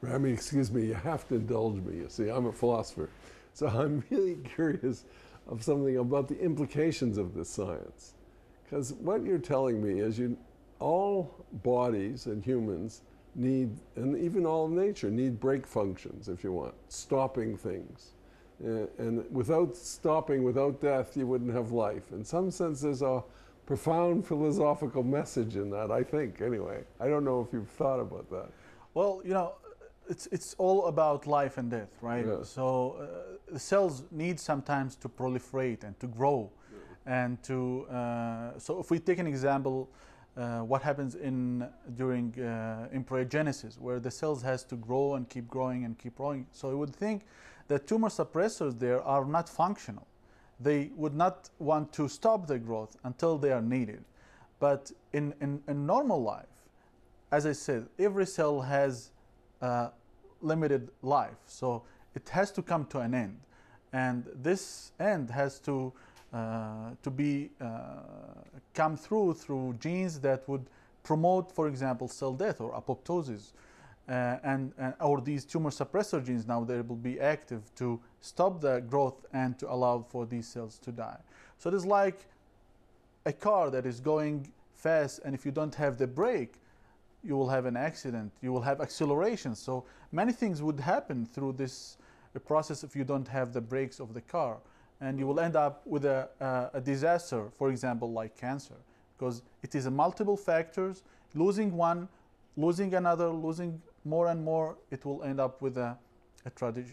Rami, excuse me, you have to indulge me. You see, I'm a philosopher. So I'm really curious of something about the implications of this science. Because what you're telling me is all bodies and humans need, and even all of nature, need brake functions, if you want, stopping things. And without stopping, without death, you wouldn't have life. In some sense, there's a profound philosophical message in that, I think, anyway. I don't know if you've thought about that. Well, you know, it's all about life and death, right? Yeah. So the cells need sometimes to proliferate and to grow, and to so if we take an example, what happens during embryogenesis, where the cells has to grow and keep growing and keep growing. So you would think that tumor suppressors there are not functional. They would not want to stop the growth until they are needed. But in normal life, as I said, every cell has limited life, so it has to come to an end, and this end has to be come through genes that would promote, for example, cell death or apoptosis, or these tumor suppressor genes. Now they will be active to stop the growth and to allow for these cells to die. So it is like a car that is going fast, and if you don't have the brake, you will have an accident, you will have acceleration. So many things would happen through this process if you don't have the brakes of the car. And you will end up with a disaster, for example, like cancer, because it is a multiple factors. Losing one, losing another, losing more and more, it will end up with a tragic...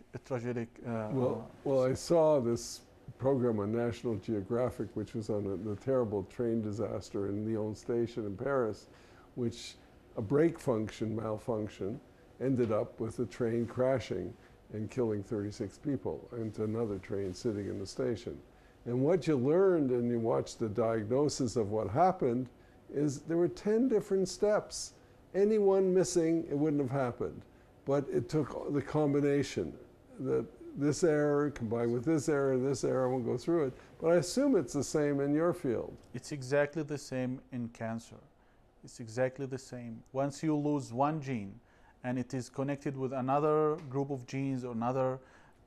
Well, I saw this program on National Geographic, which was on the terrible train disaster in Lyon Station in Paris, which a brake function malfunction ended up with the train crashing and killing 36 people into another train sitting in the station. And what you learned, and you watched the diagnosis of what happened, is there were 10 different steps. Any one missing, it wouldn't have happened. But it took the combination, that this error combined with this error, I won't go through it, but I assume it's the same in your field. It's exactly the same in cancer. It's exactly the same. Once you lose one gene and it is connected with another group of genes or another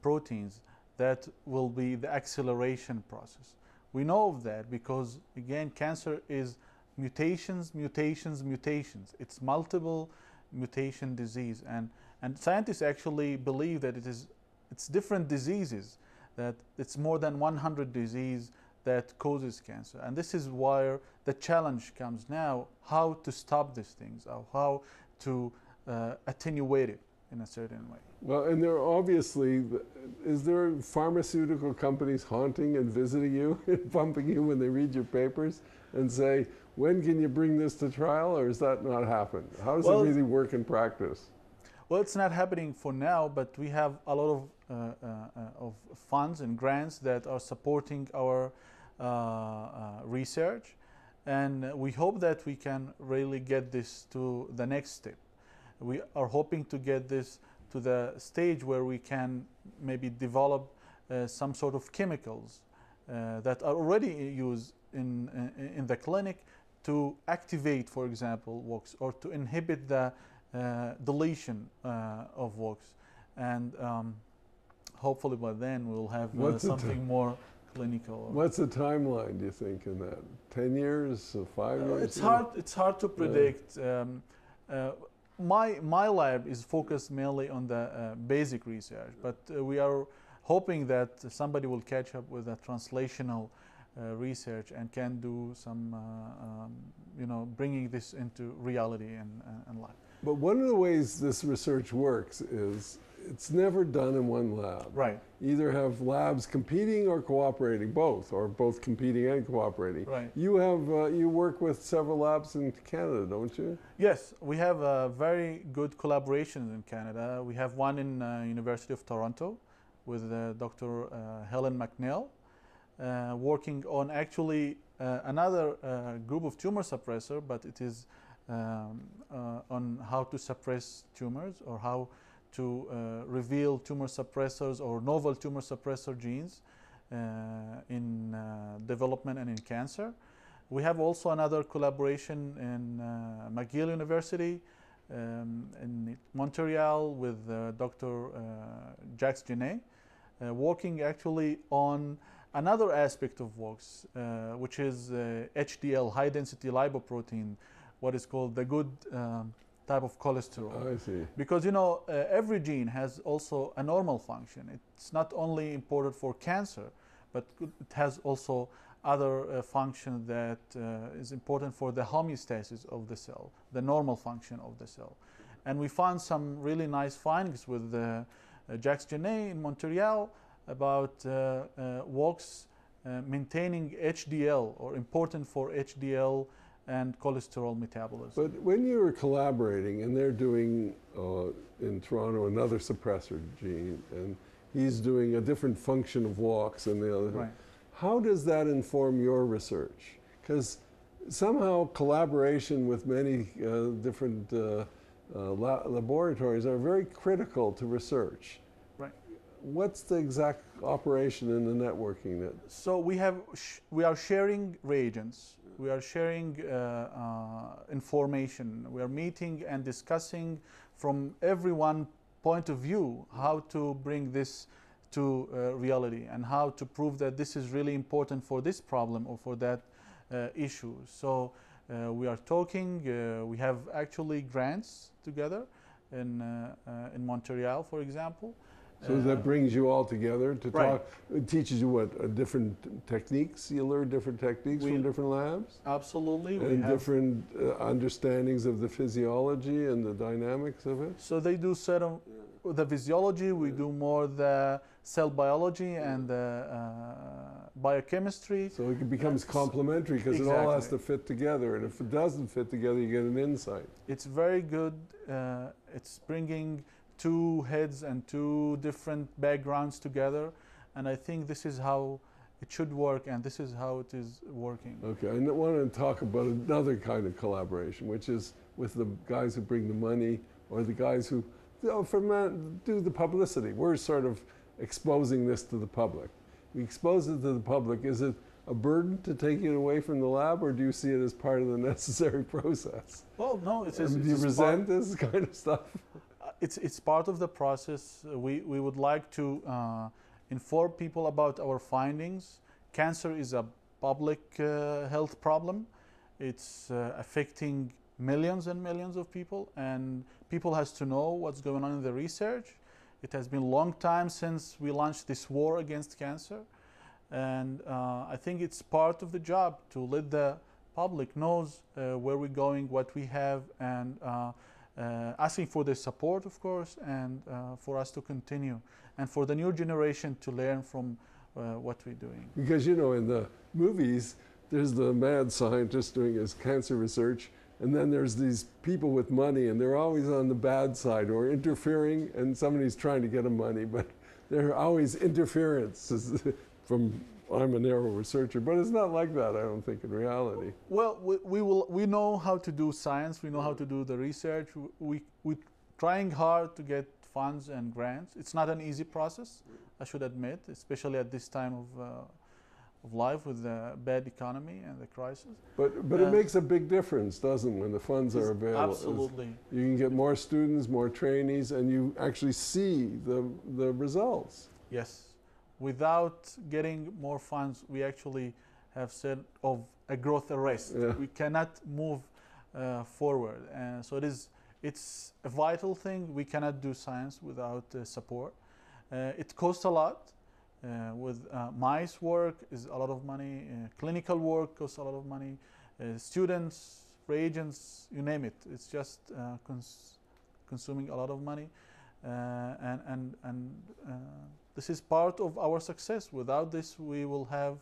proteins, that will be the acceleration process. We know of that because, again, cancer is mutations, mutations, mutations. It's multiple mutation disease, and scientists actually believe that it's different diseases, that it's more than 100 diseases that causes cancer. And this is where the challenge comes now, how to stop these things, or how to attenuate it in a certain way. Well, and there are obviously, is there pharmaceutical companies haunting and visiting you and bumping you when they read your papers and say, when can you bring this to trial, or does that not happen? How does it really work in practice? Well, it's not happening for now, but we have a lot of funds and grants that are supporting our research, and we hope that we can really get this to the next step. We are hoping to get this to the stage where we can maybe develop some sort of chemicals that are already used in the clinic to activate, for example, Wwox, or to inhibit the deletion of Wwox. And hopefully by then we'll have something more clinical. What's the timeline, do you think, in that? 10 years, 5 years? It's hard to predict. My lab is focused mainly on the basic research, but we are hoping that somebody will catch up with the translational research and can do some, bringing this into reality and life. But one of the ways this research works is it's never done in one lab. Right. Either have labs competing or cooperating, both, or both competing and cooperating. Right. You work with several labs in Canada, don't you? Yes, we have very good collaborations in Canada. We have one in University of Toronto with Dr. Helen McNeil, working on actually another group of tumor suppressor, but it is on how to suppress tumors, or how to reveal tumor suppressors or novel tumor suppressor genes in development and in cancer. We have also another collaboration in McGill University in Montreal with Dr. Jacques Genet, working actually on another aspect of Wwox, which is HDL, high density lipoprotein, what is called the good type of cholesterol. I see. Because you know, every gene has also a normal function. It's not only important for cancer, but it has also other function that is important for the homeostasis of the cell, the normal function of the cell. And we found some really nice findings with Jacques Genet in Montreal about Wwox maintaining HDL, or important for HDL and cholesterol metabolism. But when you were collaborating, and they're doing in Toronto another suppressor gene, and he's doing a different function of Wwox and the other, Right. How does that inform your research? Because somehow collaboration with many different laboratories are very critical to research. Right. What's the exact operation in the networking net? So we are sharing reagents. We are sharing information. We are meeting and discussing from everyone point of view how to bring this to reality and how to prove that this is really important for this problem or for that issue. So we are talking. We have actually grants together in Montreal, for example. So that brings you all together to Right. talk. It teaches you what, different techniques? You learn different techniques from different labs? Absolutely. And different understandings of the physiology and the dynamics of it? So they do certain, the physiology, we do more the cell biology and the biochemistry. So it becomes complementary because it all has to fit together. And if it doesn't fit together, you get an insight. It's very good. It's bringing two heads and two different backgrounds together. And I think this is how it should work, and this is how it is working. Okay, I want to talk about another kind of collaboration, which is with the guys who bring the money or the guys who do the publicity. We're sort of exposing this to the public. We expose it to the public. Is it a burden to take it away from the lab, or do you see it as part of the necessary process? Well, no, it's do you resent this kind of stuff? It's part of the process. We would like to inform people about our findings. Cancer is a public health problem. It's affecting millions and millions of people, and people has to know what's going on in the research. It has been a long time since we launched this war against cancer, and I think it's part of the job to let the public knows where we're going, what we have, and asking for their support, of course, and for us to continue, and for the new generation to learn from what we're doing. Because, you know, in the movies, there's the mad scientist doing his cancer research, and then there's these people with money, and they're always on the bad side or interfering, and somebody's trying to get them money, but they're always interference from, I'm a narrow researcher, but it's not like that, I don't think, in reality. Well, we know how to do science, we know how to do the research. We're trying hard to get funds and grants. It's not an easy process, I should admit, especially at this time of life with the bad economy and the crisis. But it makes a big difference, doesn't it, when the funds are available? Absolutely. You can get more students, more trainees, and you actually see the results. Yes. Without getting more funds, we actually have said of a growth arrest. Yeah. We cannot move forward. And so it's a vital thing. We cannot do science without support. It costs a lot. With mice work is a lot of money. Clinical work costs a lot of money. Students, reagents, you name it. It's just consuming a lot of money. This is part of our success. Without this, we will have,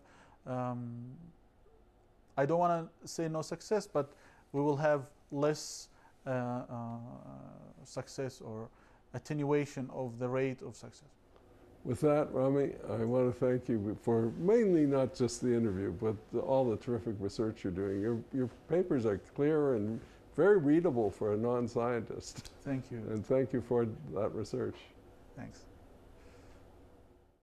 I don't want to say no success, but we will have less success or attenuation of the rate of success. With that, Rami, I want to thank you for mainly not just the interview, but all the terrific research you're doing. Your papers are clear and very readable for a non-scientist. Thank you. And thank you for that research. Thanks.